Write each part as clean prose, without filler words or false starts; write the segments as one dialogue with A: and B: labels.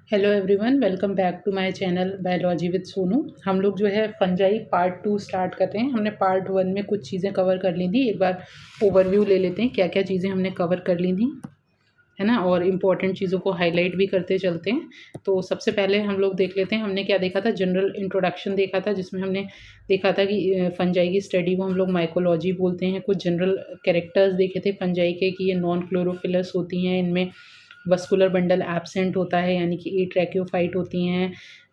A: Hello everyone, welcome back to my channel biology with Sonu. हम लोग जो है फंजाई पार्ट 2 स्टार्ट कर रहे हैं। हमने पार्ट 1 में कुछ चीज़ें कवर कर ली थी। एक बार ओवरव्यू ले लेते हैं क्या क्या चीज़ें हमने कवर कर ली थी, है ना, और इम्पॉर्टेंट चीज़ों को हाईलाइट भी करते चलते हैं। तो सबसे पहले हम लोग देख लेते हैं हमने क्या देखा था। जनरल इंट्रोडक्शन देखा था, जिसमें हमने देखा था कि फंजाई की स्टडी को हम लोग माइकोलॉजी बोलते हैं। कुछ जनरल कैरेक्टर्स देखे थे फंजाई के कि ये नॉन क्लोरोफिलस होती हैं, इनमें वस्कुलर बंडल एब्सेंट होता है, यानी कि एट्रैकियोफाइट होती हैं।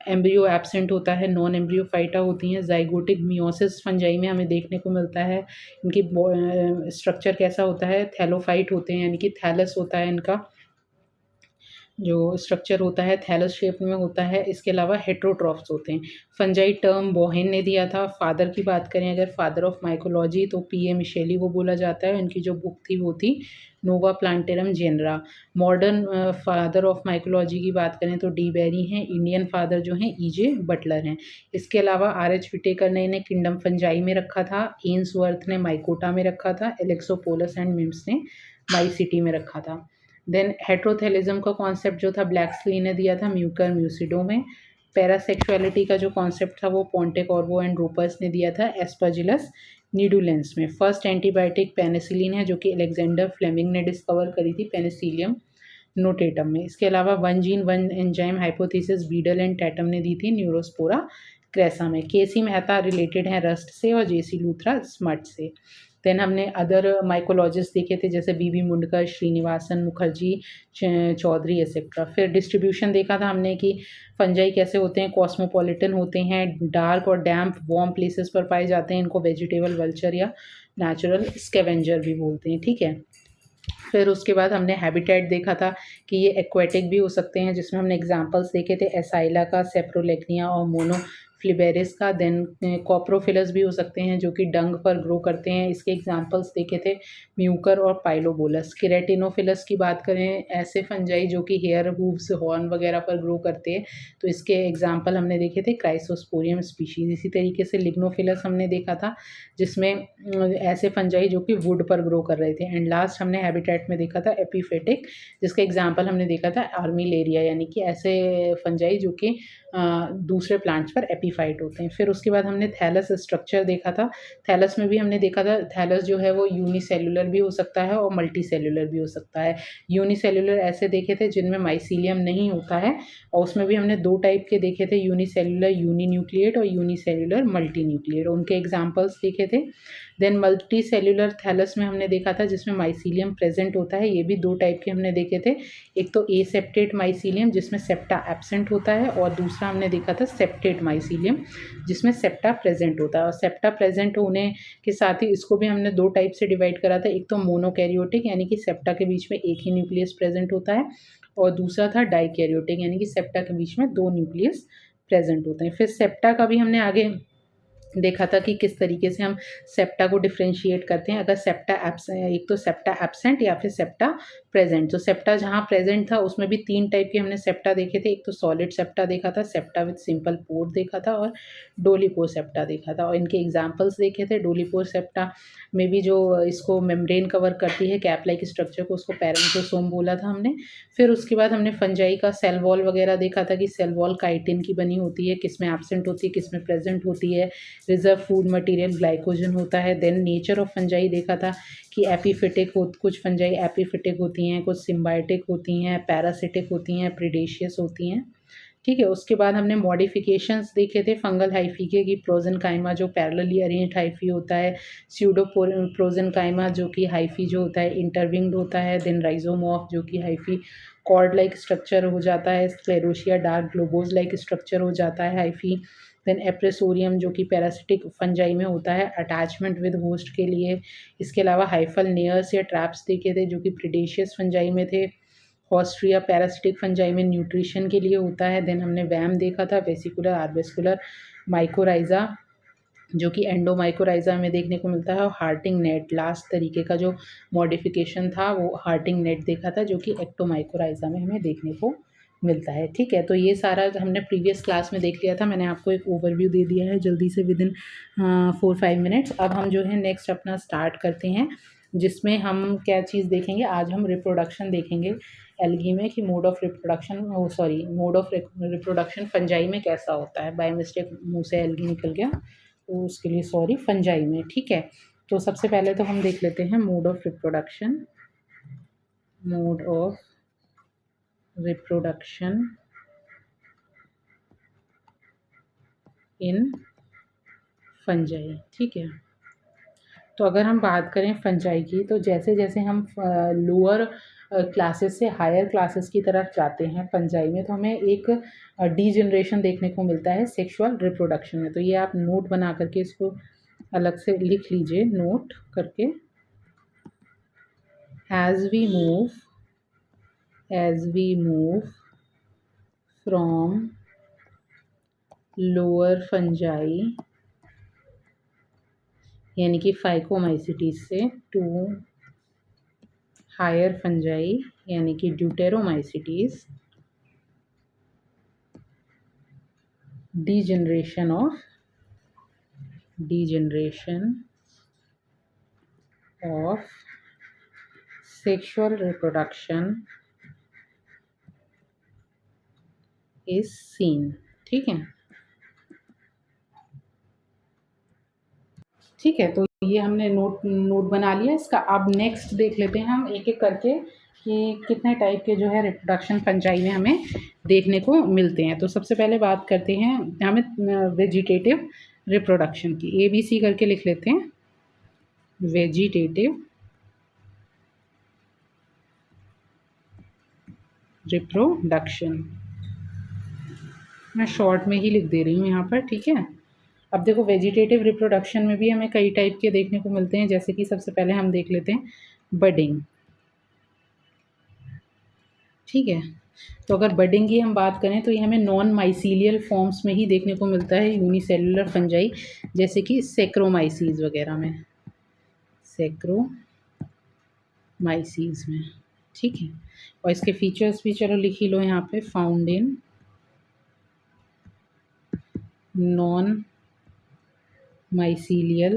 A: एम्ब्रियो एब्सेंट होता है, नॉन एम्ब्रियोफाइटा होती हैं। जाइगोटिक मियोसिस फंजाई में हमें देखने को मिलता है। इनकी स्ट्रक्चर कैसा होता है, थैलोफाइट होते हैं, यानी कि थैलस होता है इनका जो स्ट्रक्चर होता है, थैलस शेप में होता है। इसके अलावा हेट्रोट्रॉफ्स होते हैं। फंजाई टर्म बोहेन ने दिया था। फादर की बात करें अगर, फादर ऑफ माइकोलॉजी, तो पी.ए. मिशेली को बोला जाता है। इनकी जो बुक थी वो थी Nova Plantarum Genera. Modern father of mycology की बात करें तो डी बेरी हैं। इंडियन फादर जो हैं ई.जे. बटलर हैं। इसके अलावा आर.एच. विटेकर ने इन्हें किंगडम फंजाई में रखा था। एन्सवर्थ ने माइकोटा में रखा था। एलेक्सोपोलस एंड मिम्स ने माइसिटी में रखा था। देन हेट्रोथेलिज्म का कॉन्सेप्ट जो था ब्लैक्सली ने दिया था म्यूकर म्यूसिडो में। पैरासेक्सुअलिटी का जो कॉन्सेप्ट था वो पोंटेकॉर्वो एंड रोपर्स ने दिया था एस्परजिलस नीडुलेंस में। फर्स्ट एंटीबायोटिक पेनिसिलिन है, जो कि अलेक्जेंडर फ्लेमिंग ने डिस्कवर करी थी पेनिसिलियम नोटेटम में। इसके अलावा one gene one enzyme hypothesis Beadle and Tatum ने दी थी न्यूरोस्पोरा क्रेसा में। केसी मेहता रिलेटेड हैं रस्ट से और जेसी लूथरा स्मट से। देन हमने अदर माइकोलॉजिस्ट देखे थे, जैसे बी मुंडकर, श्रीनिवासन मुखर्जी, चौधरी एक्सेट्रा। फिर डिस्ट्रीब्यूशन देखा था हमने कि फंजाई कैसे होते हैं, कॉस्मोपॉलिटन होते हैं, डार्क और डैम्प वार्म प्लेसेस पर पाए जाते हैं। इनको वेजिटेबल वल्चर या नेचुरल स्कैवेंजर भी बोलते हैं, ठीक है। फिर उसके बाद हमने हैबिटेट देखा था कि ये एक्वेटिक भी हो सकते हैं, जिसमें हमने एग्जांपल्स देखे थे एसाइला का, सेप्रोलेक्निया और मोनोफ्लिबेरिस का। देन कॉप्रोफिलस भी हो सकते हैं जो कि डंग पर ग्रो करते हैं। इसके एग्जांपल्स देखे थे म्यूकर और पाइलोबोलस। केरेटिनोफिलस की बात करें, ऐसे फंजाई जो कि हेयर, हूव्स, हॉर्न वगैरह पर ग्रो करते हैं, तो इसके एग्जाम्पल हमने देखे थे क्राइसोस्पोरियम स्पीशीज। इसी तरीके से लिग्नोफिलस हमने देखा था, जिसमें ऐसे फंजाई जो कि वुड पर ग्रो कर रहे थे। एंड लास्ट हमने हैबिटेट में देखा था एपीफेटिक, जिसका एग्जांपल हमने देखा था आर्मिलेरिया, यानी कि ऐसे फंजाई जो कि दूसरे प्लांट्स पर एपीफाइट होते हैं। फिर उसके बाद हमने थैलस स्ट्रक्चर देखा था। थैलस में भी हमने देखा था थैलस जो है वो यूनिसेल्युलर भी हो सकता है और मल्टी सेल्युलर भी हो सकता है। यूनिसेल्युलर ऐसे देखे थे जिनमें माइसीलियम नहीं होता है, और उसमें भी हमने दो टाइप के देखे थे, यूनिसेल्युलर यूनिन्यूक्लिएट और यूनिसेल्युलर मल्टी न्यूक्लिएट। उनके एग्जाम्पल्स देखे थे। देन मल्टी सेल्युलर थैलस में हमने देखा था जिसमें माइसीलियम प्रेजेंट होता है। ये भी दो टाइप के हमने देखे थे, एक तो एसेप्टेट माइसीलियम जिसमें सेप्टा एब्सेंट होता है, और दूसरा हमने देखा था सेप्टेट माइसीलियम जिसमें सेप्टा प्रेजेंट होता है। और सेप्टा प्रेजेंट होने के साथ ही इसको भी हमने दो टाइप से डिवाइड करा था, एक तो मोनोकैरियोटिक यानी कि सेप्टा के बीच में एक ही न्यूक्लियस प्रेजेंट होता है, और दूसरा था डाइकैरियोटिक यानी कि सेप्टा के बीच में दो न्यूक्लियस प्रेजेंट होते हैं। फिर सेप्टा का भी हमने आगे देखा था कि किस तरीके से हम सेप्टा को डिफरेंशिएट करते हैं। अगर सेप्टा एब्सेंट, एक तो सेप्टा एब्सेंट या फिर सेप्टा प्रेजेंट। तो सेप्टा जहाँ प्रेजेंट था उसमें भी तीन टाइप के हमने सेप्टा देखे थे, एक तो सॉलिड सेप्टा देखा था, सेप्टा विद सिंपल पोर देखा था, और डोलीपोर सेप्टा देखा था। और इनके एग्जाम्पल्स देखे थे। डोलीपोर सेप्टा में भी जो इसको मेम्ब्रेन कवर करती है कैप लाइक स्ट्रक्चर को, उसको पैरेंटोसोम बोला था हमने। फिर उसके बाद हमने फंजाई का सेल वॉल वगैरह देखा था कि सेल वॉल काइटिन की बनी होती है, किस में एब्सेंट होती है, किस में प्रेजेंट होती है। रिजर्व फूड मटेरियल ग्लाइकोजन होता है। देन नेचर ऑफ फंजाई देखा था कि एपीफिटिक हो, कुछ फंजाई एपीफिटिक होती हैं, कुछ सिम्बायोटिक होती हैं, पैरासिटिक होती हैं, प्रीडेशियस होती हैं, ठीक है। उसके बाद हमने मॉडिफिकेशंस देखे थे फंगल हाइफी के, कि प्रोजेनकाइमा जो पैरेलली अरेंज्ड हाइफी होता है, स्यूडो प्रोजेनकाइमा जो कि हाइफी जो होता है इंटरविंग्ड होता है, देन राइजोमॉर्फ जो कि हाइफी कॉर्ड लाइक स्ट्रक्चर हो जाता है, स्क्लेरोशिया डार्क ग्लोबोज लाइक स्ट्रक्चर हो जाता है हाइफी। देन एप्रेसोरियम जो कि पैरासिटिक फंजाई में होता है अटैचमेंट विद होस्ट के लिए। इसके अलावा हाइफल नेयर्स या ट्रैप्स देखे थे जो कि प्रीडेशियस फंजाई में थे। हॉस्ट्रिया पैरासिटिक फंजाई में न्यूट्रिशन के लिए होता है। देन हमने वैम देखा था, वेसिकुलर आर्वेस्कुलर माइकोराइजा जो कि एंडोमाइकोराइजा में देखने को मिलता है, और हार्टिंग नेट लास्ट तरीके का जो मॉडिफिकेशन था वो हार्टिंग नेट देखा था जो कि एक्टोमाइकोराइजा में हमें देखने को मिलता है, ठीक है। तो ये सारा हमने प्रीवियस क्लास में देख लिया था। मैंने आपको एक ओवरव्यू दे दिया है जल्दी से विद इन 4-5 मिनट्स। अब हम जो है नेक्स्ट अपना स्टार्ट करते हैं, जिसमें हम क्या चीज़ देखेंगे। आज हम रिप्रोडक्शन देखेंगे एल्गी में कि mode of reproduction mode of reproduction fungi में कैसा होता है। बाय मिस्टेक मुंह से एल्गी निकल गया, तो उसके लिए सॉरी। फंजाई में, ठीक है। तो सबसे पहले तो हम देख लेते हैं mode of reproduction. Mode of reproduction in fungi, ठीक है। तो अगर हम बात करें फंजाई की, तो जैसे जैसे हम लोअर क्लासेस से हायर क्लासेस की तरफ जाते हैं फंजाई में, तो हमें एक डीजनरेशन देखने को मिलता है सेक्सुअल रिप्रोडक्शन में। तो ये आप नोट बना करके इसको अलग से लिख लीजिए, नोट करके। As we move from lower fungi यानी कि फाइकोमाइसिटीज से टू हायर फंजाई यानी कि deuteromycetes, degeneration of sexual reproduction is seen, ठीक है। ठीक है, तो ये हमने नोट बना लिया इसका। अब नेक्स्ट देख लेते हैं हम एक एक करके कि कितने टाइप के जो है रिप्रोडक्शन फंजाई में हमें देखने को मिलते हैं। तो सबसे पहले बात करते हैं हमें वेजिटेटिव रिप्रोडक्शन की। ABC करके लिख लेते हैं, वेजिटेटिव रिप्रोडक्शन। मैं शॉर्ट में ही लिख दे रही हूँ यहाँ पर, ठीक है। अब देखो वेजिटेटिव रिप्रोडक्शन में भी हमें कई टाइप के देखने को मिलते हैं, जैसे कि सबसे पहले हम देख लेते हैं बडिंग, ठीक है। तो अगर बडिंग की हम बात करें तो ये हमें नॉन माइसीलियल फॉर्म्स में ही देखने को मिलता है, यूनिसेलुलर फंजाई, जैसे कि सेक्रोमाइसीज वगैरह में, सेक्रोमाइसीज में, ठीक है। और इसके फीचर्स भी चलो लिख ही लो यहाँ पे, found in non mycelial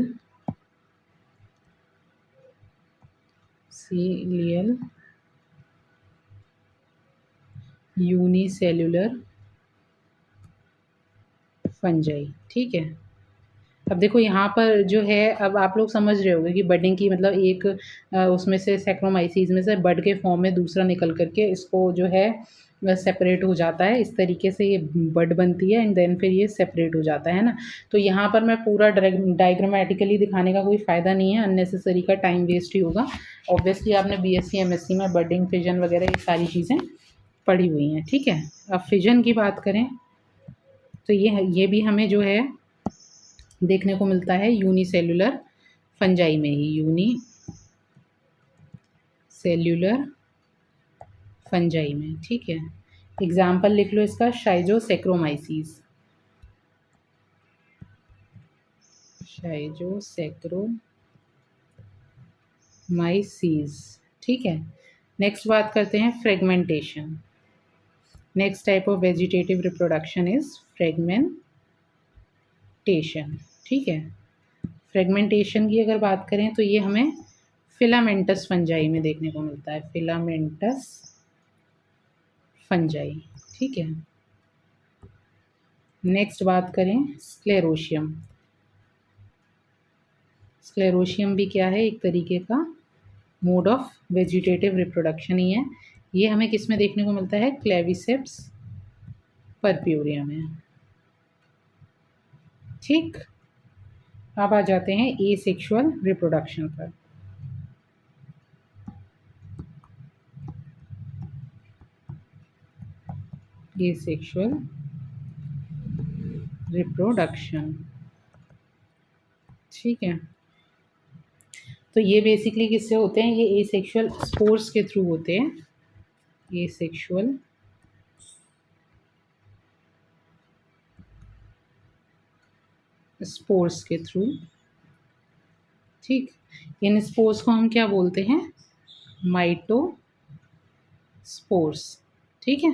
A: unicellular fungi, ठीक है। अब देखो यहाँ पर जो है, अब आप लोग समझ रहे होंगे कि बडिंग की मतलब एक उसमें से सेक्रोमाइसीज में से बड के फॉर्म में दूसरा निकल करके इसको जो है सेपरेट हो जाता है। इस तरीके से ये बड बनती है एंड देन फिर ये सेपरेट हो जाता है ना। तो यहाँ पर मैं पूरा डायग्रामेटिकली दिखाने का कोई फ़ायदा नहीं है, अननेसेसरी का टाइम वेस्ट ही होगा। ऑब्वियसली आपने BSc MSc में बडिंग, फिजन वगैरह ये सारी चीज़ें पढ़ी हुई हैं, ठीक है। अब फिजन की बात करें तो ये भी हमें जो है देखने को मिलता है यूनिसेलुलर फंजाई में ही, यूनिसेल्युलर फंजाई में, ठीक है। एग्जाम्पल लिख लो इसका, शाइजोसेक्रोमाइसीज, ठीक है। नेक्स्ट बात करते हैं fragmentation. Next type of vegetative reproduction is fragmentation, ठीक है। फ्रेगमेंटेशन की अगर बात करें तो ये हमें फिलामेंटस फंजाई में देखने को मिलता है, फिलामेंटस फंजाई, ठीक है। नेक्स्ट बात करें स्क्लेरोशियम। स्क्लेरोशियम भी क्या है, एक तरीके का मोड ऑफ वेजिटेटिव रिप्रोडक्शन ही है। ये हमें किस में देखने को मिलता है, क्लेविसेप्स परप्यूरिया में, ठीक। अब आ जाते हैं एसेक्सुअल रिप्रोडक्शन पर। एसेक्सुअल रिप्रोडक्शन, ठीक है। तो ये बेसिकली किससे होते हैं, ये एसेक्सुअल स्पोर्स के थ्रू होते हैं, एसेक्सुअल स्पोर्स के थ्रू, ठीक। इन स्पोर्स को हम क्या बोलते हैं, माइटोस्पोर्स, ठीक है।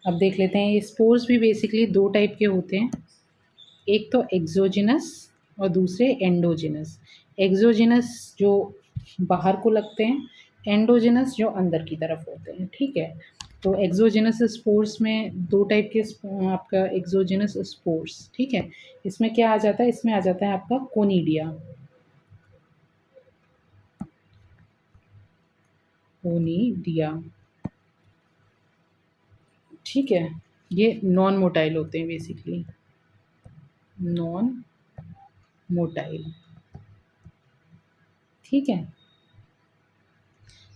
A: अब देख लेते हैं ये स्पोर्स भी बेसिकली दो टाइप के होते हैं, एक तो एक्सोजिनस और दूसरे एंडोजिनस। एक्सोजिनस जो बाहर को लगते हैं, एंडोजेनस जो अंदर की तरफ होते हैं, ठीक है। तो एक्सोजेनस स्पोर्स में दो टाइप के आपका एक्सोजेनस स्पोर्स, ठीक है। इसमें क्या आ जाता है, इसमें आ जाता है आपका कोनिडिया, कोनिडिया, ठीक है। ये नॉन मोटाइल होते हैं बेसिकली, नॉन मोटाइल, ठीक है।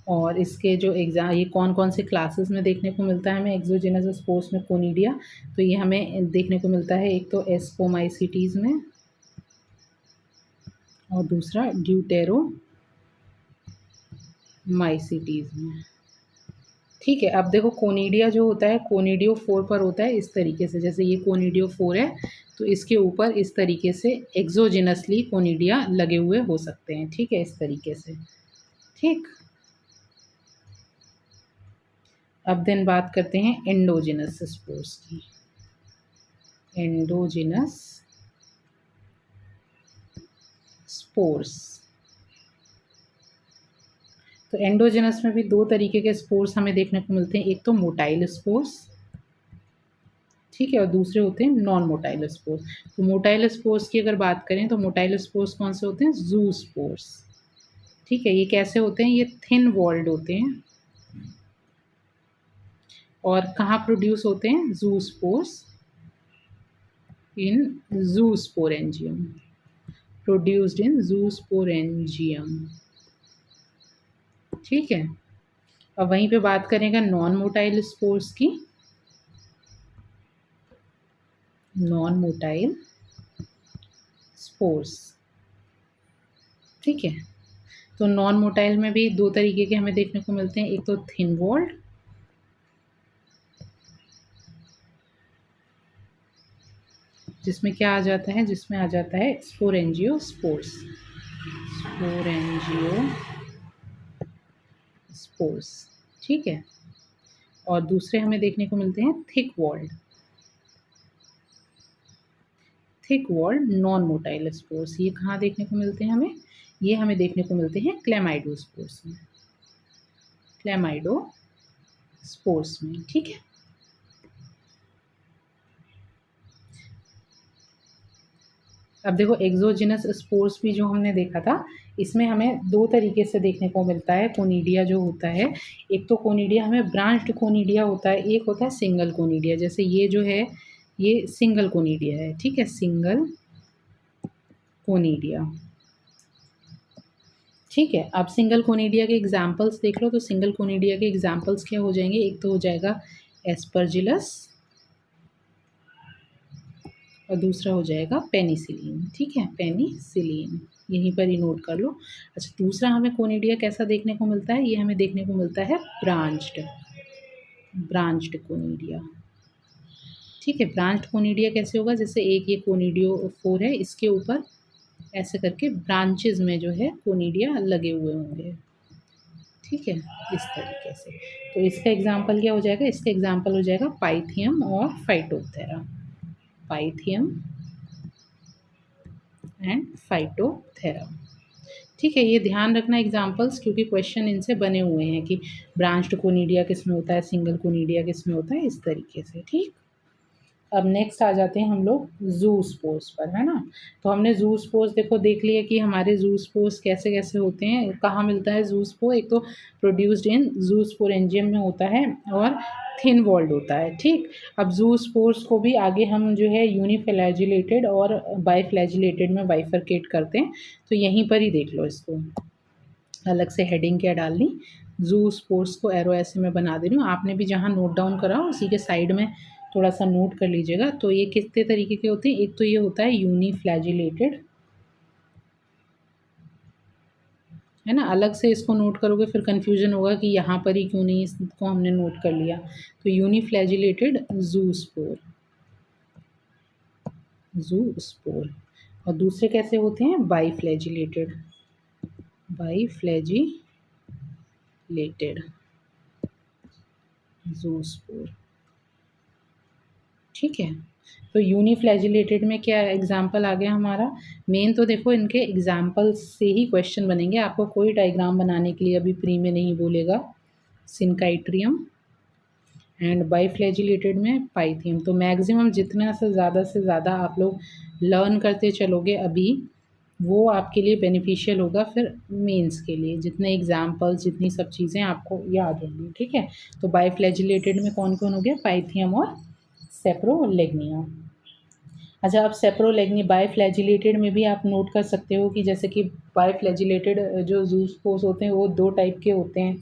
A: और इसके जो एग्ज़ाम, ये कौन कौन से क्लासेस में देखने को मिलता है हमें एक्सोजेनस स्पोर्स में कोनिडिया, तो ये हमें देखने को मिलता है एक तो एस्पोमाइसिटीज़ में और दूसरा ड्यूटेरोमाइसिटीज़ में, ठीक है। अब देखो कोनिडिया जो होता है कोनिडियो 4 पर होता है इस तरीके से, जैसे ये कोनिडियो 4 है तो इसके ऊपर इस तरीके से एक्सोजेनसली कोनिडिया लगे हुए हो सकते हैं, ठीक है, इस तरीके से, ठीक। अब देन बात करते हैं एंडोजेनस स्पोर्स की। एंडोजेनस स्पोर्स, तो एंडोजेनस में भी दो तरीके के स्पोर्स हमें देखने को मिलते हैं, एक तो मोटाइल स्पोर्स, ठीक है, और दूसरे होते हैं नॉन मोटाइल स्पोर्स। तो मोटाइल स्पोर्स की अगर बात करें तो मोटाइल स्पोर्स कौन से होते हैं, जू स्पोर्स, ठीक है। ये कैसे होते हैं, ये थिन वॉल्ड होते हैं और कहाँ प्रोड्यूस होते हैं, जू स्पोर्स इन जू स्पोरेंजियम, प्रोड्यूस्ड इन जू स्पोरेंजियम, ठीक है। अब वहीं पे बात करेंगे नॉन मोटाइल स्पोर्स की, नॉन मोटाइल स्पोर्स, ठीक है। तो नॉन मोटाइल में भी दो तरीके के हमें देखने को मिलते हैं, एक तो थिन वॉल्ड, जिसमें क्या आ जाता है, जिसमें आ जाता है स्पोरेंजियोस्पोर्स, स्पोरेंजियोस्पोर्स, ठीक है। और दूसरे हमें देखने को मिलते हैं thick walled, thick walled non motile spores. ये कहाँ देखने को मिलते हैं हमें, ये हमें देखने को मिलते हैं क्लेमाइडोस्पोर्स में, क्लेमाइडोस्पोर्स में, ठीक है। अब देखो एक्सोजिनस स्पोर्स भी जो हमने देखा था, इसमें हमें दो तरीके से देखने को मिलता है कोनिडिया जो होता है। एक तो कोनिडिया हमें ब्रांच्ड कोनिडिया होता है, एक होता है सिंगल कोनिडिया, जैसे ये जो है ये सिंगल कोनिडिया है, ठीक है, सिंगल कोनिडिया, ठीक है। अब सिंगल कोनिडिया के एग्जाम्पल्स देख लो, तो सिंगल कोनिडिया के एग्जाम्पल्स क्या हो जाएंगे, एक तो हो जाएगा एस्परजिलस और दूसरा हो जाएगा पेनिसिलिन, ठीक है, पेनिसिलिन, यहीं पर ही नोट कर लो। अच्छा, दूसरा हमें कोनिडिया कैसा देखने को मिलता है, ये हमें देखने को मिलता है ब्रांच्ड, ब्रांच्ड कोनिडिया, ठीक है। ब्रांच्ड कोनिडिया कैसे होगा, जैसे एक ये कोनिडियो 4 है, इसके ऊपर ऐसे करके ब्रांचेस में जो है कोनिडिया लगे हुए होंगे, ठीक है, इस तरीके से। तो इसका एग्जाम्पल क्या हो जाएगा, इसका एग्जाम्पल हो जाएगा पाइथियम और फाइटोप्थेरा, पाइथियम एंड फाइटोथेरा, ठीक है। ये ध्यान रखना एग्जाम्पल्स, क्योंकि क्वेश्चन इनसे बने हुए हैं कि ब्रांच्ड कोनिडिया किस में होता है, सिंगल कोनिडिया किस में होता है, इस तरीके से, ठीक। अब नेक्स्ट आ जाते हैं हम लोग जू स्पोर्स पर, है ना। तो हमने जू स्पोर्स देखो देख लिया कि हमारे जू स्पोर्स कैसे कैसे होते हैं, कहाँ मिलता है जू स्पोर, एक तो प्रोड्यूस्ड इन जू स्पोरेंजियम में होता है और थिन वॉल्ड होता है, ठीक। अब जू स्पोर्स को भी आगे हम जो है यूनिफ्लैजिलेटेड और बाईफ्लैजिलेटेड में बाइफरकेट करते हैं, तो यहीं पर ही देख लो इसको, अलग से हेडिंग क्या डालनी, जू स्पोर्ट्स को एरो ऐसे में बना दे रही हूँ, आपने भी जहाँ नोट डाउन करा उसी के साइड में थोड़ा सा नोट कर लीजिएगा। तो ये कितने तरीके के होते हैं, एक तो ये होता है यूनिफ्लैजिलेटेड, है ना, अलग से इसको नोट करोगे फिर कन्फ्यूजन होगा कि यहाँ पर ही क्यों नहीं इसको हमने नोट कर लिया। तो यूनिफ्लैजिलेटेड जू स्पोर, जू स्पोर। और दूसरे कैसे होते हैं, बाईफ्लैजिलेटेड, बाईफ्लैजिलेटेड जू स्पोर, ठीक है। तो यूनिफ्लैजिलेटेड में क्या एग्जाम्पल आ गया हमारा। मेन तो देखो इनके एग्जाम्पल्स से ही क्वेश्चन बनेंगे, आपको कोई डायग्राम बनाने के लिए अभी प्री में नहीं बोलेगा। सिनकाइट्रियम एंड बाईफ्लैजिलेटेड में पाइथियम। तो मैक्सिमम जितना से ज़्यादा आप लोग लर्न करते चलोगे अभी, वो आपके लिए बेनिफिशियल होगा फिर मेंस के लिए, जितने एग्जाम्पल्स जितनी सब चीज़ें आपको याद होंगी। ठीक है, तो बाईफ्लैजिलेटेड में कौन कौन हो गया, पाइथियम और सेप्रोलेग्निया। अच्छा, अब सेप्रोलेग्नी बाईफ्लैजिलेटेड में भी आप नोट कर सकते हो कि जैसे कि बाईफ्लैजिलेटेड जो जूस्पोर्स होते हैं वो दो टाइप के होते हैं,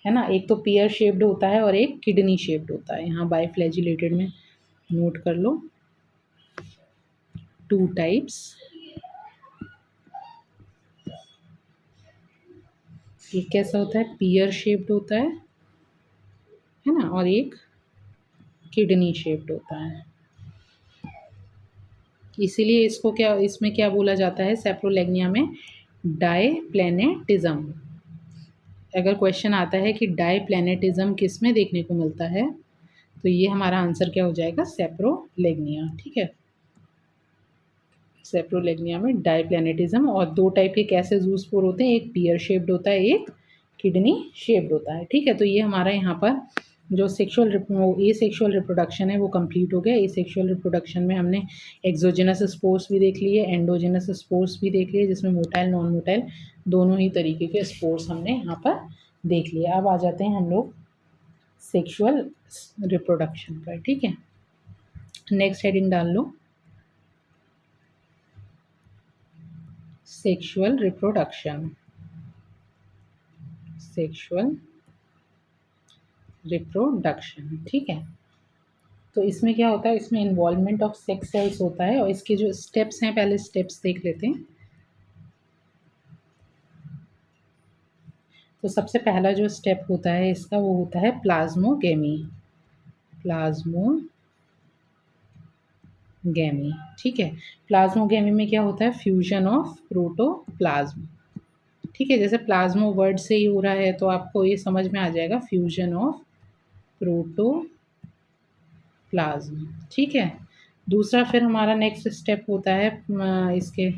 A: है ना। एक तो पियर शेप्ड होता है और एक किडनी शेप्ड होता है। यहाँ बाईफ्लैजिलेटेड में नोट कर लो, टू टाइप्स। ये कैसा होता है, पियर शेप्ड होता है ना, और एक किडनी शेप्ड होता है। इसीलिए इसको क्या, इसमें क्या बोला जाता है सेप्रोलेग्निया में, डायप्लैनेटिज्म। अगर क्वेश्चन आता है कि डायप्लैनेटिज्म किस में देखने को मिलता है, तो ये हमारा आंसर क्या हो जाएगा, सेप्रोलेग्निया। ठीक है, सेप्रोलेग्निया में डायप्लैनेटिज्म। और दो टाइप के कैसे जूस्पोर होते हैं, एक पियर शेप्ड होता है, एक किडनी शेप्ड होता है। ठीक है, तो ये हमारा यहाँ पर जो ए सेक्शुअल रिप्रोडक्शन है वो कंप्लीट हो गया। ए सेक्शुअल रिप्रोडक्शन में हमने एक्सोजेनस स्पोर्स भी देख लिए, एंडोजेनस स्पोर्स भी देख लिए, जिसमें मोटाइल नॉन मोटाइल दोनों ही तरीके के स्पोर्स हमने यहाँ पर देख लिए। अब आ जाते हैं हम लोग सेक्शुअल रिप्रोडक्शन पर। ठीक है, नेक्स्ट हेडिंग डाल लो, सेक्शुअल रिप्रोडक्शन। सेक्शुअल रिप्रोडक्शन, ठीक है। तो इसमें क्या होता है, इसमें इन्वॉल्वमेंट ऑफ सेक्स सेल्स होता है, और इसके जो स्टेप्स हैं, पहले स्टेप्स देख लेते हैं। तो सबसे पहला जो स्टेप होता है इसका, वो होता है प्लाज्मोगेमी। प्लाज्मोगेमी, ठीक है। प्लाज्मोगेमी में क्या होता है, फ्यूजन ऑफ प्रोटोप्लाज्म। ठीक है, जैसे प्लाज्मो वर्ड से ही हो रहा है तो आपको ये समझ में आ जाएगा, फ्यूजन ऑफ प्रोटोप्लाज्म। ठीक है, दूसरा फिर हमारा नेक्स्ट स्टेप होता है इसके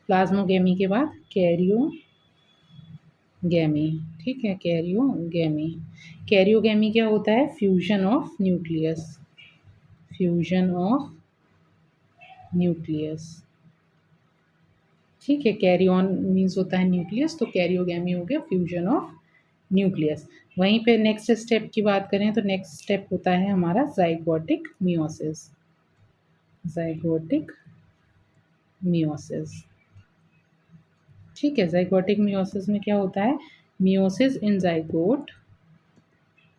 A: प्लाज्मोगेमी के बाद कैरियोगेमी। ठीक है, कैरियोगेमी। कैरियोगेमी क्या होता है, fusion of nucleus. Fusion of nucleus, ठीक है। कैरी ऑन मीन्स होता है न्यूक्लियस, तो कैरियोगेमी हो गया फ्यूजन ऑफ न्यूक्लियस। वहीं पे नेक्स्ट स्टेप की बात करें तो नेक्स्ट स्टेप होता है हमारा जाइगोटिक मियोसिस। जाइगोटिक मियोसिस, ठीक है। जाइगोटिक मियोसिस में क्या होता है, meiosis in zygote,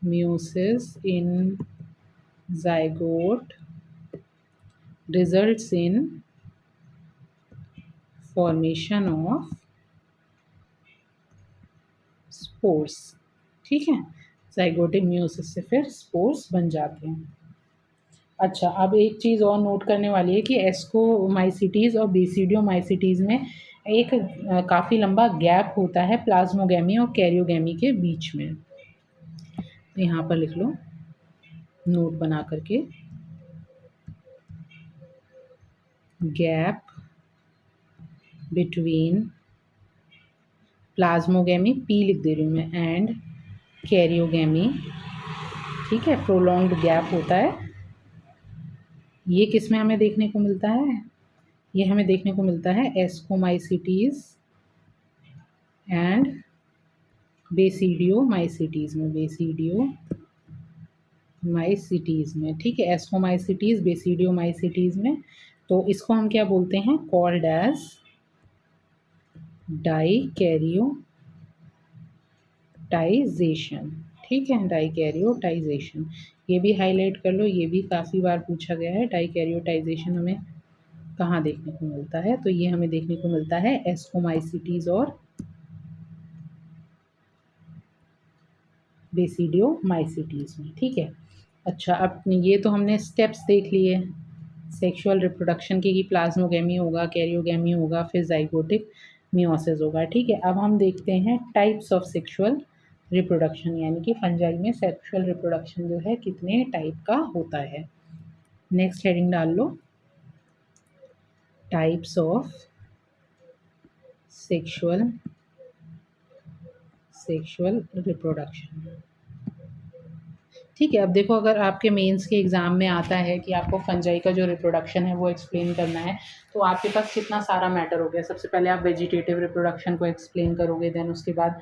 A: meiosis in zygote results in formation of spores. ठीक है, जाइगोटिक मियोसिस से फिर स्पोर्स बन जाते हैं। अच्छा, अब एक चीज़ और नोट करने वाली है कि एस्कोमाइसिटीज़ और बेसिडियोमाइसिटीज़ में एक काफ़ी लंबा गैप होता है प्लाज्मोगेमी और कैरियोगेमी के बीच में। तो यहाँ पर लिख लो नोट बना करके, गैप बिटवीन प्लाज्मोगेमी, पी लिख दे रही हूँ मैं, एंड कैरियोगेमी। ठीक है, प्रोलॉन्ग्ड गैप होता है। ये किस में हमें देखने को मिलता है, ये हमें देखने को मिलता है एस्कोमाइसिटीज़ एंड बेसिडियोमाइसिटीज़ में। बेसिडियोमाइसिटीज़ में, ठीक है, एस्कोमाइसिटीज़ बेसिडियोमाइसिटीज़ में। तो इसको हम क्या बोलते हैं, कॉल्ड एज डाइकैरियोटाइजेशन। ठीक है, डाइकैरियोटाइजेशन, ये भी हाईलाइट कर लो, ये भी काफ़ी बार पूछा गया है। डाइकैरियोटाइजेशन हमें कहाँ देखने को मिलता है, तो ये हमें देखने को मिलता है एस्कोमाइसिटीज़ और बेसिडियोमाइसिटीज़ में। ठीक है, अच्छा, अब ये तो हमने स्टेप्स देख लिए सेक्सुअल रिप्रोडक्शन के, कि प्लाज्मोगेमी होगा, कैरियोगेमी होगा, फिर जाइगोटिक मियोसिस होगा। ठीक है, अब हम देखते हैं टाइप्स ऑफ सेक्सुअल रिप्रोडक्शन, यानी कि फंजाई में सेक्सुअल रिप्रोडक्शन जो है कितने टाइप का होता है। नेक्स्ट हेडिंग डाल लो, टाइप्स ऑफ सेक्सुअल रिप्रोडक्शन। ठीक है, अब देखो अगर आपके मेंस के एग्ज़ाम में आता है कि आपको फंजाई का जो रिप्रोडक्शन है वो एक्सप्लेन करना है, तो आपके पास कितना सारा मैटर हो गया। सबसे पहले आप वेजिटेटिव रिप्रोडक्शन को एक्सप्लेन करोगे, देन उसके बाद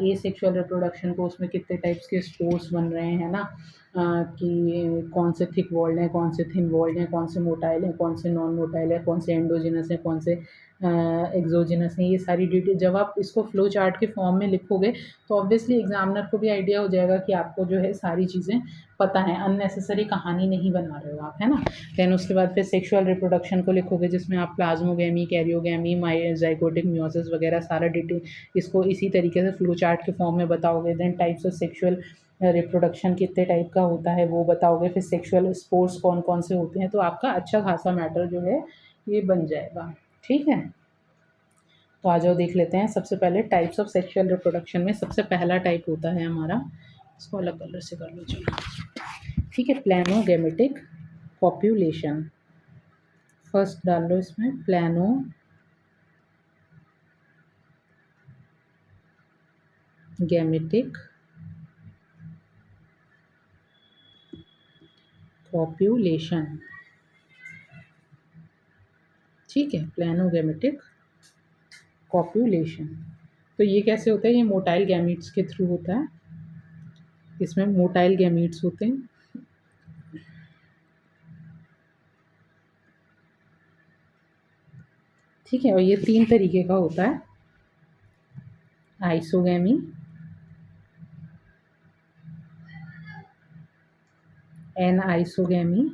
A: ए सेक्सुअल रिप्रोडक्शन को, उसमें कितने टाइप्स के स्पोर्स बन रहे हैं ना, कि कौन से थिक वॉल्ड हैं, कौन से थिन वॉल्ड हैं, कौन से मोटाइल हैं, कौन से नॉन मोटाइल है, कौन से एंडोजिनस हैं, कौन से एक्सोजिनस हैं, ये सारी डिटेल जब आप इसको फ्लो चार्ट के फॉर्म में लिखोगे तो ऑब्वियसली एग्जामिनर को भी आइडिया हो जाएगा कि आपको जो है सारी चीज़ें पता है, अननेसेसरी कहानी नहीं बना रहे हो आप, है ना। देन उसके बाद फिर सेक्सुअल रिप्रोडक्शन को लिखोगे, जिसमें आप प्लाज्मोगेमी, कैरियोगेमी, जाइगोटिक म्यूसिस वगैरह सारा डिटेल इसको इसी तरीके से फ्लो चार्ट के फॉर्म में बताओगे। Then types of sexual reproduction कितने टाइप का होता है वो बताओगे, फिर सेक्सुअल स्पोर्ट्स कौन कौन से होते हैं, तो आपका अच्छा खासा मैटर जो है ये बन जाएगा। ठीक है, तो आ जाओ देख लेते हैं। सबसे पहले टाइप्स ऑफ सेक्सुअल रिप्रोडक्शन में सबसे पहला टाइप होता है हमारा, इसको अलग कलर से कर लो चलो। ठीक है, प्लानोगेमेटिक कॉप्यूलेशन। फर्स्ट डाल लो इसमें प्लानोगेमेटिक कॉप्यूलेशन। ठीक है, प्लानोगेमेटिक कॉप्यूलेशन। तो ये कैसे होता है, ये मोटाइल गैमीट्स के थ्रू होता है। इसमें मोटाइल गैमीट्स होते हैं। ठीक है, और ये 3 तरीके का होता है, आइसोगैमी, एनआइसोगैमी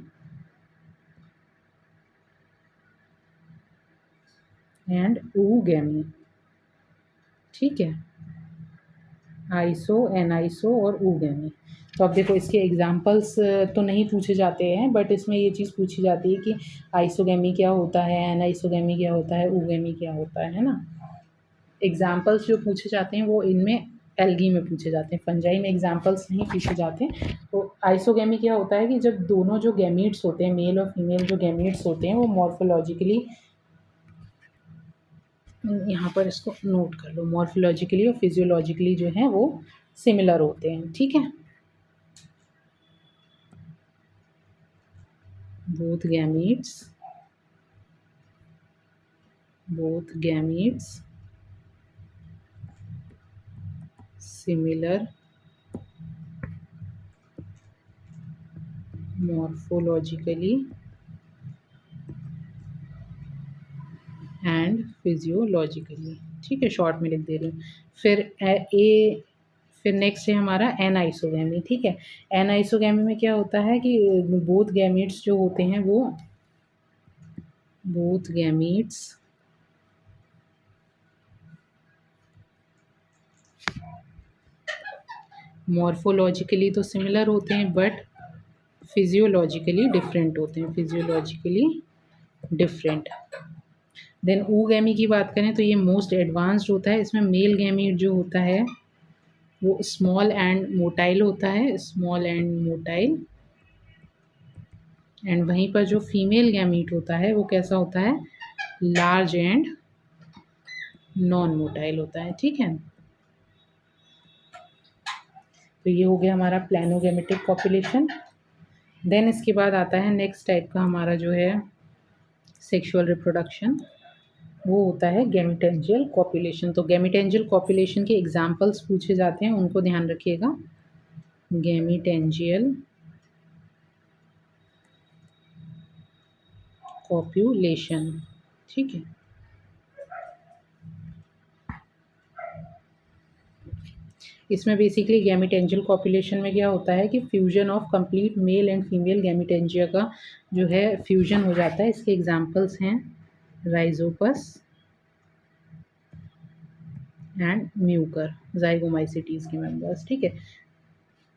A: एंड ooगैमी। ठीक है, आइसो, एनआइसो और ooगैमी। तो अब देखो इसके एग्जांपल्स तो नहीं पूछे जाते हैं, बट इसमें ये चीज़ पूछी जाती है कि आइसोगैमी क्या होता है, एनआइसोगैमी क्या होता है, ooगैमी क्या होता है ना। एग्जाम्पल्स जो पूछे जाते हैं वो इनमें एल्गी में पूछे जाते हैं, फंजाई में एग्जाम्पल्स नहीं पूछे जाते। तो आइसोगैमी क्या होता है कि जब दोनों जो गैमीट्स होते हैं, मेल और फीमेल जो गैमीट्स होते हैं, वो मॉर्फोलॉजिकली, यहाँ पर इसको नोट कर लो, मॉर्फोलॉजिकली और फिजियोलॉजिकली जो है वो सिमिलर होते हैं। ठीक है, both gametes similar morphologically and physiologically. ठीक है, शॉर्ट में लिख दे रही हूँ। फिर नेक्स्ट है हमारा एनआइसोगैमी। ठीक है, एनआइसोगैमी में क्या होता है कि बोथ गैमीट्स जो होते हैं वो बोथ गैमीट्स मॉर्फोलॉजिकली तो सिमिलर होते हैं बट फिजियोलॉजिकली डिफरेंट होते हैं, फिजियोलॉजिकली डिफरेंट। देन ooगैमी की बात करें तो ये मोस्ट एडवांस्ड होता है। इसमें मेल गैमीट जो होता है वो स्मॉल एंड मोटाइल होता है, स्मॉल एंड मोटाइल। एंड वहीं पर जो फीमेल गैमीट होता है वो कैसा होता है, लार्ज एंड नॉन मोटाइल होता है। ठीक है, तो ये हो गया हमारा प्लानोगेमेटिक पॉपुलेशन। देन इसके बाद आता है नेक्स्ट टाइप का हमारा जो है सेक्सुअल रिप्रोडक्शन, वो होता है गैमिटेंजियल कॉपुलेशन। तो गैमिटेंजियल कॉपुलेशन के एग्जाम्पल्स पूछे जाते हैं, उनको ध्यान रखिएगा। Gametangial copulation. ठीक है, इसमें बेसिकली गैमिटेंजियल कॉपुलेशन में क्या होता है कि fusion of complete male and female gametangia का जो है फ्यूजन हो जाता है। इसके एग्जांपल्स हैं राइजोपस एंड म्यूकर, जाइगोमाइसिटीज़ के मेंबर्स। ठीक है,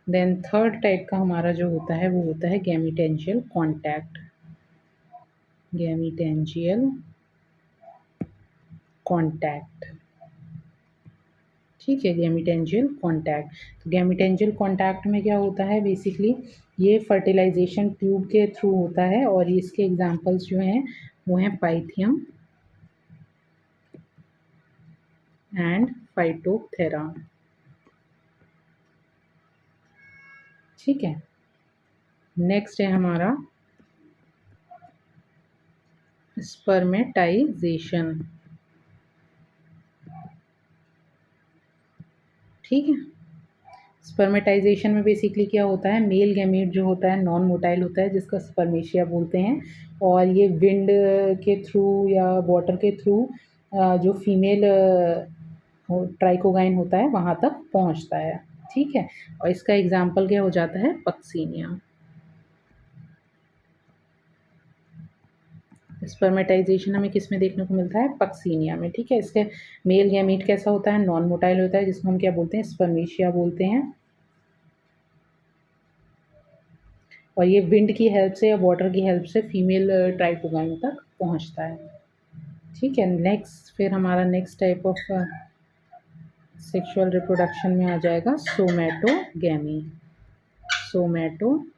A: देन थर्ड टाइप का हमारा जो होता है वो होता है गैमिटेंजियल कॉन्टैक्ट। Gametangial contact. ठीक है, गैमिटेंजियल कॉन्टैक्ट। तो गैमिटेंजियल कॉन्टैक्ट में क्या होता है बेसिकली ये फर्टिलाइजेशन ट्यूब के थ्रू होता है और इसके एग्जांपल्स जो हैं वो हैं पाइथियम एंड फाइटोथेरा। ठीक है, नेक्स्ट है हमारा स्पर्मेटाइजेशन। ठीक है, स्पर्मेटाइजेशन में बेसिकली क्या होता है, मेल गैमीट जो होता है नॉन मोटाइल होता है जिसका स्पर्मेशिया बोलते हैं, और ये विंड के थ्रू या वाटर के थ्रू जो फीमेल ट्राइकोगाइन होता है वहाँ तक पहुँचता है। ठीक है, और इसका एग्जाम्पल क्या हो जाता है, पक्सीनिया। स्पर्मेटाइजेशन हमें किस में देखने को मिलता है, पक्सीनिया में। ठीक है, इसके मेल गैमीट कैसा होता है, नॉन मोटाइल होता है जिसको हम क्या बोलते हैं, स्पर्मेशिया बोलते हैं, और ये विंड की हेल्प से या वाटर की हेल्प से फीमेल ट्राइकोगाइन तक पहुंचता है। ठीक है, नेक्स्ट फिर हमारा next type of sexual reproduction में आ जाएगा सोमैटोगैमी। सोमैटोगैमी,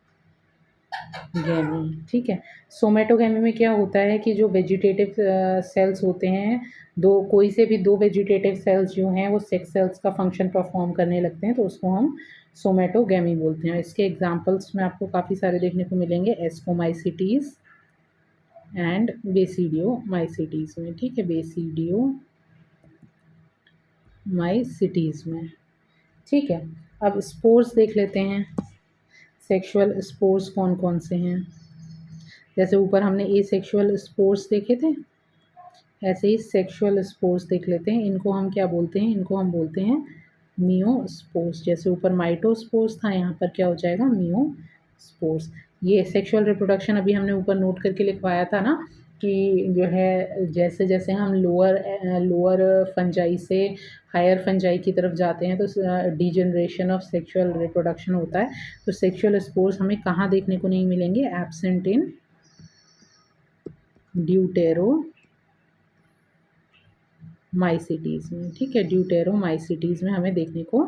A: ठीक है, सोमैटोगैमी में क्या होता है कि जो वेजिटेटिव सेल्स होते हैं, कोई से भी दो वेजिटेटिव सेल्स जो हैं वो सेक्स सेल्स का फंक्शन परफॉर्म करने लगते हैं तो उसको हम सोमैटोगैमी बोलते हैं। इसके एग्जांपल्स में आपको काफ़ी सारे देखने को मिलेंगे एस्कोमाइसिटीज़ एंड बेसिडियोमाइसिटीज़ में। ठीक है, बेसिडियोमाइसिटीज़ में। ठीक है, अब स्पोर्स देख लेते हैं, सेक्सुअल स्पोर्स कौन कौन से हैं। जैसे ऊपर हमने ए सेक्सुअल स्पोर्स देखे थे, ऐसे ही सेक्सुअल स्पोर्स देख लेते हैं। इनको हम क्या बोलते हैं, इनको हम बोलते हैं मियोस्पोर्स। जैसे ऊपर माइटोस्पोर्स था, यहाँ पर क्या हो जाएगा, मियोस्पोर्स। ये सेक्सुअल रिप्रोडक्शन अभी हमने ऊपर नोट करके लिखवाया था ना कि जो है जैसे जैसे हम लोअर फंजाई से हायर फंजाई की तरफ जाते हैं तो डीजनरेशन ऑफ सेक्सुअल रिप्रोडक्शन होता है। तो सेक्सुअल स्पोर्स हमें कहाँ देखने को नहीं मिलेंगे, एब्सेंट इन ड्यूटेरोमाइसिटीज़ में। ठीक है, ड्यूटेरोमाइसिटीज़ में हमें देखने को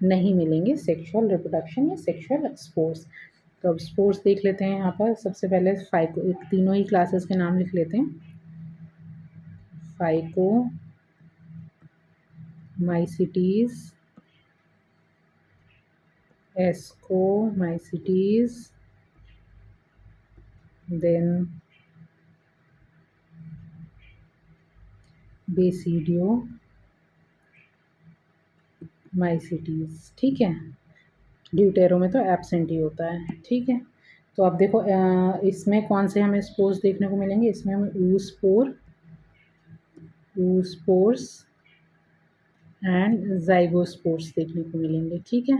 A: नहीं मिलेंगे सेक्सुअल रिप्रोडक्शन या सेक्सुअल स्पोर्स। तो अब स्पोर्स देख लेते हैं। यहाँ पर सबसे पहले तीनों ही क्लासेस के नाम लिख लेते हैं। फाइकोमाइसिटीज़, एस्कोमाइसिटीज़, देन बेसिडियोमाइसिटीज़। ठीक है, ड्यूटेरो में तो एब्सेंट ही होता है। ठीक है, तो अब देखो इसमें कौन से हमें स्पोर्स देखने को मिलेंगे, इसमें हमें oospores एंड ज़ाइगोस्पोर्स देखने को मिलेंगे। ठीक है,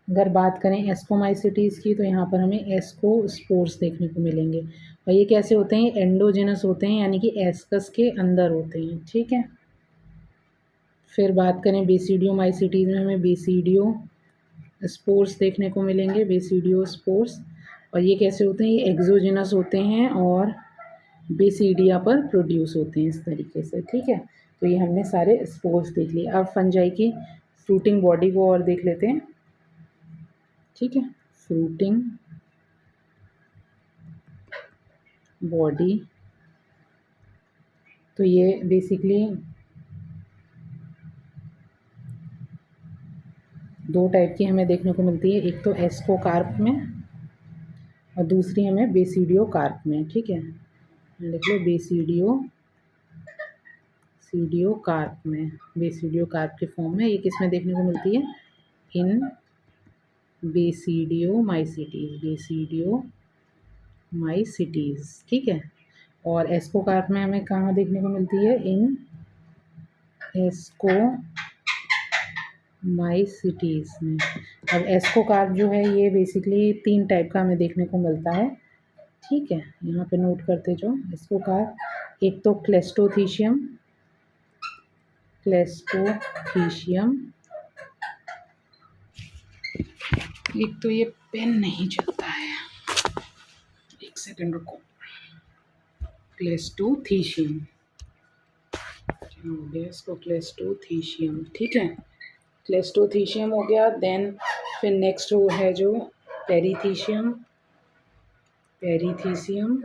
A: अगर बात करें एस्कोमाइसिटीज़ की तो यहाँ पर हमें एस्कोस्पोर्स देखने को मिलेंगे, और ये कैसे होते हैं, एंडोजिनस होते हैं यानी कि एस्कस के अंदर होते हैं। ठीक है, फिर बात करें बेसिडियोमाइसिटीज़ में हमें बेसिडियो स्पोर्स देखने को मिलेंगे, बेसिडियोस्पोर्स, और ये कैसे होते हैं, ये एक्सोजिनस होते हैं और बेसिडिया पर प्रोड्यूस होते हैं इस तरीके से। ठीक है, तो ये हमने सारे स्पोर्स देख लिए। अब फंजाई की फ्रूटिंग बॉडी को और देख लेते हैं। ठीक है, फ्रूटिंग बॉडी, तो ये बेसिकली दो टाइप की हमें देखने को मिलती है, एक तो एस्कोकार्प में और दूसरी हमें बेसिडियोकार्प में। ठीक है, लिख लो बेसिडियोकार्प में, बेसिडियोकार्प के फॉर्म में। ये किस में देखने को मिलती है, इन बेसिडियोमाइसिटीज़। ठीक है, और एस्कोकार्प में हमें कहाँ देखने को मिलती है, इन एस्कोमाइसिटीज़ में। अब एस्कोकार्प जो है ये बेसिकली 3 टाइप का हमें देखने को मिलता है। ठीक है, यहाँ पे नोट करते जाओ एस्कोकार्प। एक तो क्लेस्टोथीशियम, एक तो ये पेन नहीं चलता है, एक सेकंड रुको, क्लेस्टोथीशियम हो गया इसको, क्लेस्टोथीशियम। ठीक है, क्लेस्टोथीशियम हो गया। देन फिर नेक्स्ट वो है जो पेरीथीशियम, पेरीथीसियम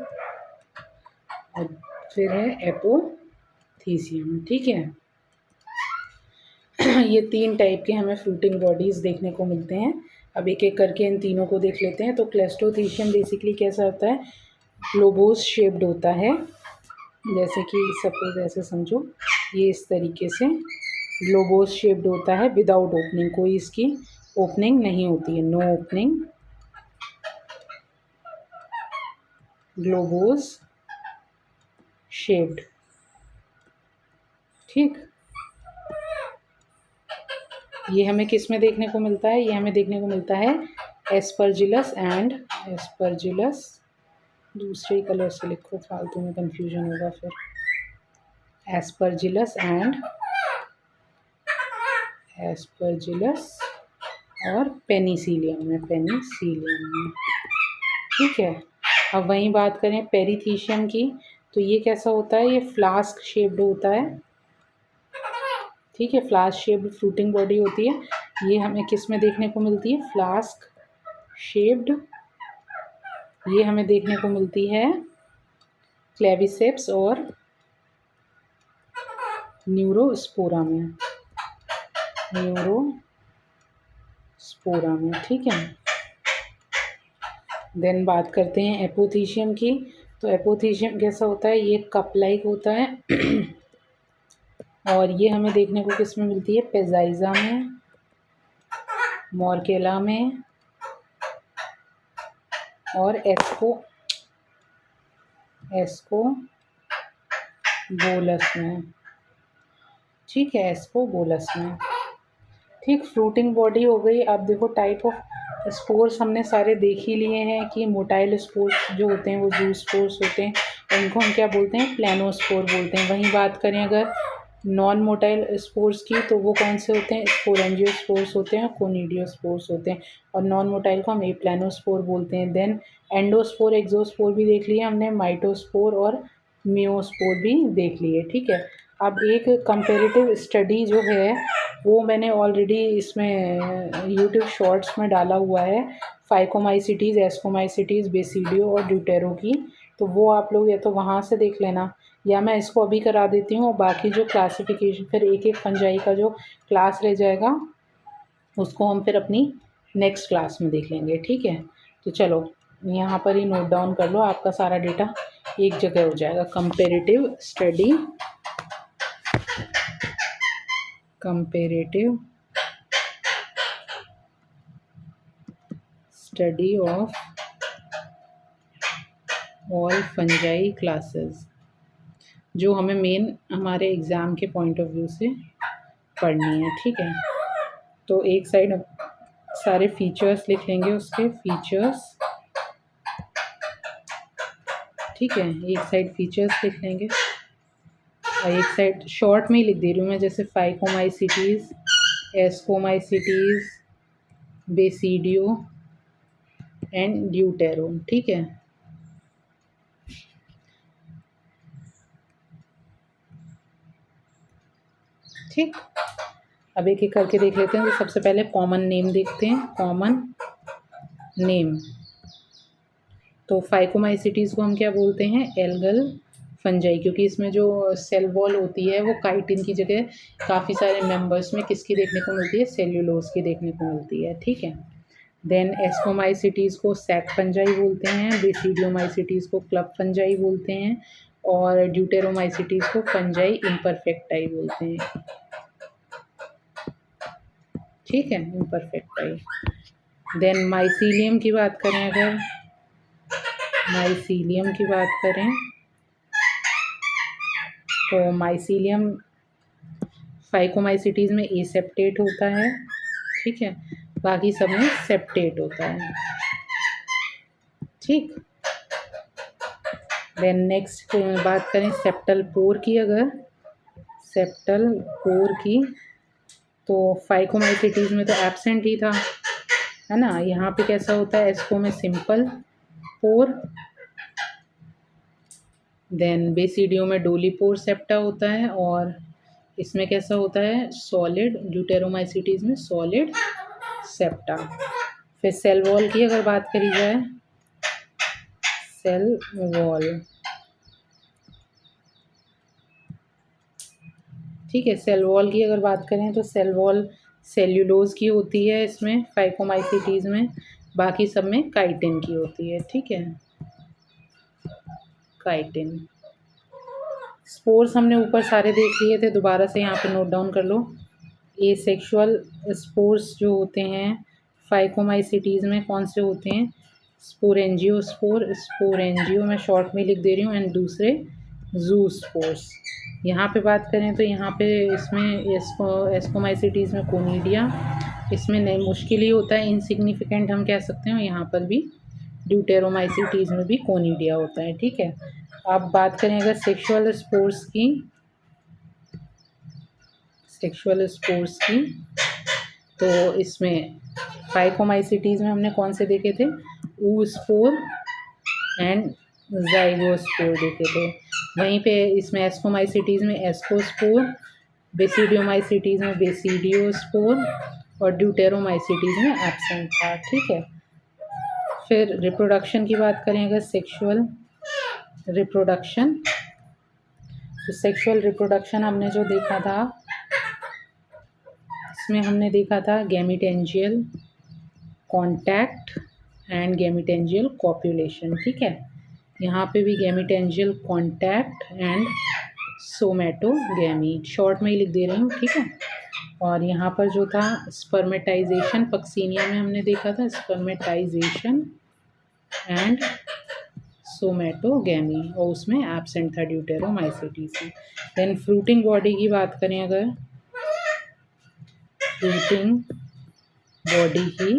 A: और फिर है एपोथीसियम। ठीक है, ये 3 टाइप के हमें फ्रूटिंग बॉडीज़ देखने को मिलते हैं। अब एक एक करके इन तीनों को देख लेते हैं। तो क्लेस्टोथीशियम बेसिकली कैसा होता है, ग्लोबोस शेप्ड होता है। जैसे कि सपोज ऐसे समझो, ये इस तरीके से ग्लोबोस शेप्ड होता है विदाउट ओपनिंग, कोई इसकी ओपनिंग नहीं होती है, नो ओपनिंग, ग्लोबोस शेप्ड। ठीक, ये हमें किस में देखने को मिलता है, ये हमें देखने को मिलता है एस्परजिलस एंड एस्परजिलस, दूसरे कलर से लिखो फालतू में कंफ्यूजन होगा फिर, एस्परजिलस एंड एस्परजिलस और पेनिसिलियम में, पेनिसिलियम में। ठीक है, अब वहीं बात करें पेरीथीशियम की, तो ये कैसा होता है, ये फ्लास्क शेप्ड होता है। ठीक है, फ्लास्क शेप्ड फ्रूटिंग बॉडी होती है। ये हमें किस में देखने को मिलती है, फ्लास्क शेप्ड, ये हमें देखने को मिलती है क्लेविसेप्स और न्यूरोस्पोरा में, न्यूरोस्पोरा में। ठीक है, देन बात करते हैं एपोथीशियम की। तो एपोथीशियम कैसा होता है, ये कप लाइक होता है और ये हमें देखने को किस में मिलती है, पेजाइजा में, मॉर्केला में और एस्कोबोलस में। ठीक है, एस्कोबोलस में। ठीक, फ्रूटिंग बॉडी हो गई। अब देखो टाइप ऑफ स्पोर्स हमने सारे देख ही लिए हैं कि मोटाइल स्पोर्स जो होते हैं वो जू स्पोर्स होते हैं, उनको हम क्या बोलते हैं, प्लानोस्पोर बोलते हैं। वहीं बात करें अगर नॉन मोटाइल स्पोर्स की, तो वो कौन से होते हैं, स्पोरेंजियोस्पोर्स होते हैं, कोनिडियोस्पोर्स होते हैं। और नॉन मोटाइल को हम एप्लानोस्पोर बोलते हैं। देन एंडोस्पोर, एक्सोस्पोर भी देख लिए हमने, माइटोस्पोर और मियोस्पोर भी देख लिए। ठीक है, अब एक कंपेरेटिव स्टडी जो है वो मैंने ऑलरेडी इसमें यूट्यूब शॉर्ट्स में डाला हुआ है, फाइकोमाइसिटीज़, एस्कोमाइसिटीज़, बेसिडियो और ड्यूटेरो की। तो वो आप लोग या तो वहाँ से देख लेना, या मैं इसको अभी करा देती हूँ, और बाकी जो क्लासिफिकेशन फिर एक एक फंजाई का जो क्लास रह जाएगा उसको हम फिर अपनी नेक्स्ट क्लास में देख लेंगे। ठीक है, तो चलो यहाँ पर ही नोट डाउन कर लो, आपका सारा डेटा एक जगह हो जाएगा। Comparative study, comparative study of all fungi classes, जो हमें मेन हमारे एग्ज़ाम के पॉइंट ऑफ व्यू से पढ़नी है। ठीक है, तो एक साइड सारे फीचर्स लिख लेंगे, उसके फीचर्स। ठीक है, एक साइड फीचर्स लिख लेंगे और एक साइड शॉर्ट में ही लिख दे रही हूँ मैं, जैसे फाइकोमाइसिटीज़, एस्कोमाइसिटीज़, बेसिडियो एंड ड्यूटेरो। ठीक है, ठीक, अब एक एक करके देख लेते हैं। तो सबसे पहले कॉमन नेम देखते हैं, कॉमन नेम। तो फाइकोमाइसिटीज़ को हम क्या बोलते हैं, एल्गल फंजाई, क्योंकि इसमें जो सेल वॉल होती है वो काइटिन की जगह काफ़ी सारे मेंबर्स में किसकी देखने को मिलती है, सेल्यूलोज की देखने को मिलती है। ठीक है, देन एस्कोमाइसिटीज़ को सैक फंजाई बोलते हैं, बेसिडियोमाइसिटीज़ को क्लब फंजाई बोलते हैं और ड्यूटेरोमाइसिटीज़ को फंजाई इम्परफेक्टाई बोलते हैं। ठीक है, इम्परफेक्टाई। देन माइसीलियम की बात करें, अगर माइसीलियम की बात करें तो माइसीलियम फाइकोमाइसिटीज़ में एसेप्टेट होता है। ठीक है, बाकी सब में सेप्टेट होता है। ठीक, देन नेक्स्ट बात करें सेप्टल पोर की, अगर सेप्टल पोर की तो फाइकोमाइसिटीज़ में तो एब्सेंट ही था, है ना। यहाँ पे कैसा होता है, एस्को में सिंपल पोर, देन बेसिडियो में डोली पोर सेप्टा होता है, और इसमें कैसा होता है, सॉलिड, ड्यूटेरोमाइसिटीज़ में सॉलिड सेप्टा। फिर सेल वॉल की अगर बात करी जाए, सेल वॉल, ठीक है। सेल वॉल की अगर बात करें तो सेल वॉल सेल्यूलोज की होती है इसमें फाइकोमाइसीटीज़ में, बाकी सब में काइटिन की होती है, ठीक है, काइटिन। स्पोर्स हमने ऊपर सारे देख लिए थे, दोबारा से यहाँ पे नोट डाउन कर लो। एसेक्सुअल स्पोर्स जो होते हैं फाइकोमाइसीटीज़ में कौन से होते हैं, स्पोरेंजियोस्पोर, स्पोरेंजियो मैं शॉर्ट में लिख दे रही हूँ, एंड दूसरे जू स्पोर्स। यहाँ पे बात करें तो यहाँ पे इसमें एस्कोमाइसीटीज़ में कोनिडिया, इसमें नहीं मुश्किल ही होता है, इनसिग्निफिकेंट हम कह सकते हैं। यहाँ पर भी ड्यूटेरोमाइसीटीज़ में भी कोनिडिया होता है, ठीक है। अब बात करें अगर सेक्सुअल स्पोर्स की, सेक्सुअल स्पोर्स की, तो इसमें फाइकोमाइसीटीज़ में हमने कौन से देखे थे, ऊस्पोर एंड ज़ाइगोस्पोर देखे थे। वहीं पे इसमें एस्कोमाइसीटीज़ में एस्कोस्पोर, बेसिडियोमाइसीटीज़ में बेसिडियोस्पोर और ड्यूटेरोमाइसीटीज़ में एब्सेंट था, ठीक है। फिर रिप्रोडक्शन की बात करें अगर सेक्सुअल रिप्रोडक्शन, तो सेक्सुअल रिप्रोडक्शन हमने जो देखा था, इसमें हमने देखा था गैमीटेंजियल कॉन्टैक्ट एंड गैमीटेंजियल कॉप्यूलेशन, ठीक है। यहाँ पे भी गैमीटेंजियल कॉन्टैक्ट एंड सोमेटोगैमी, शॉर्ट में ही लिख दे रही हूँ, ठीक है। और यहाँ पर जो था स्पर्मेटाइजेशन पक्सीनिया में हमने देखा था, स्पर्मेटाइजेशन एंड सोमेटोगैमी, और उसमें एब्सेंट था ड्यूटेरोमाइसीटीज़ में। देन फ्रूटिंग बॉडी की बात करें अगर, फ्रूटिंग बॉडी की,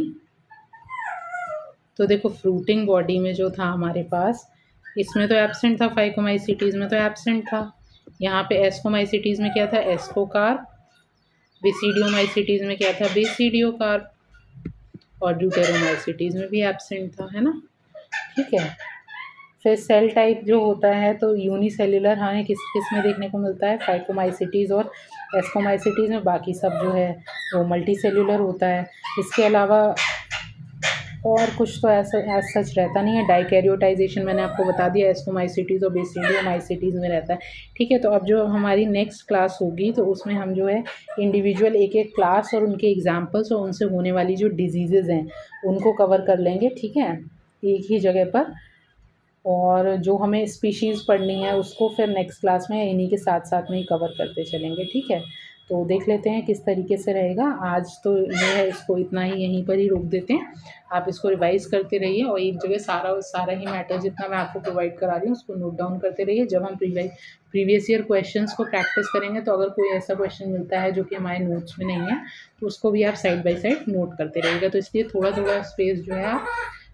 A: तो देखो फ्रूटिंग बॉडी में जो था हमारे पास, इसमें तो एब्सेंट था, फाइकोमाइसीटीज़ में तो एब्सेंट था। यहाँ पे एस्कोमाइसीटीज़ में क्या था, एस्कोकार्प, बेसिडियोमाइसीटीज़ में क्या था, बेसिडियोकार्प, और ड्यूटेरोमाइसीटीज़ में भी एब्सेंट था, है ना, ठीक है। फिर सेल टाइप जो होता है तो यूनिसेल्युलर हमें किस किस में देखने को मिलता है, फाइकोमाइसीटीज़ और एस्कोमाइसीटीज़ में, बाकी सब जो है वो मल्टी सेल्युलर होता है। इसके अलावा और कुछ तो ऐसा एज सच रहता नहीं है। डाइकैरियोटाइजेशन मैंने आपको बता दिया, एस्कोमाइसीटीज़ और बेसिडियोमाइसीटीज़ में रहता है, ठीक है। तो अब जो हमारी नेक्स्ट क्लास होगी तो उसमें हम जो है इंडिविजुअल एक एक क्लास और उनके एग्जाम्पल्स और उनसे होने वाली जो डिजीज़ेज़ हैं उनको कवर कर लेंगे, ठीक है, एक ही जगह पर। और जो हमें स्पीशीज़ पढ़नी है उसको फिर नेक्स्ट क्लास में इन्हीं के साथ साथ में ही कवर करते चलेंगे, ठीक है। तो देख लेते हैं किस तरीके से रहेगा। आज तो ये है, इसको इतना ही यहीं पर ही रोक देते हैं। आप इसको रिवाइज़ करते रहिए और एक जगह सारा ही मैटर जितना मैं आपको प्रोवाइड करा रही हूँ उसको नोट डाउन करते रहिए। जब हम प्रीवियस ईयर क्वेश्चंस को प्रैक्टिस करेंगे तो अगर कोई ऐसा क्वेश्चन मिलता है जो कि हमारे नोट्स में नहीं है तो उसको भी आप साइड बाय साइड नोट करते रहिएगा। तो इसलिए थोड़ा थोड़ा स्पेस जो है आप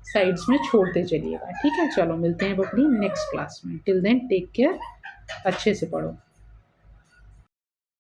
A: साइड्स में छोड़ते चलिएगा, ठीक है। चलो मिलते हैं अपनी नेक्स्ट क्लास में, टिल देन टेक केयर, अच्छे से पढ़ो।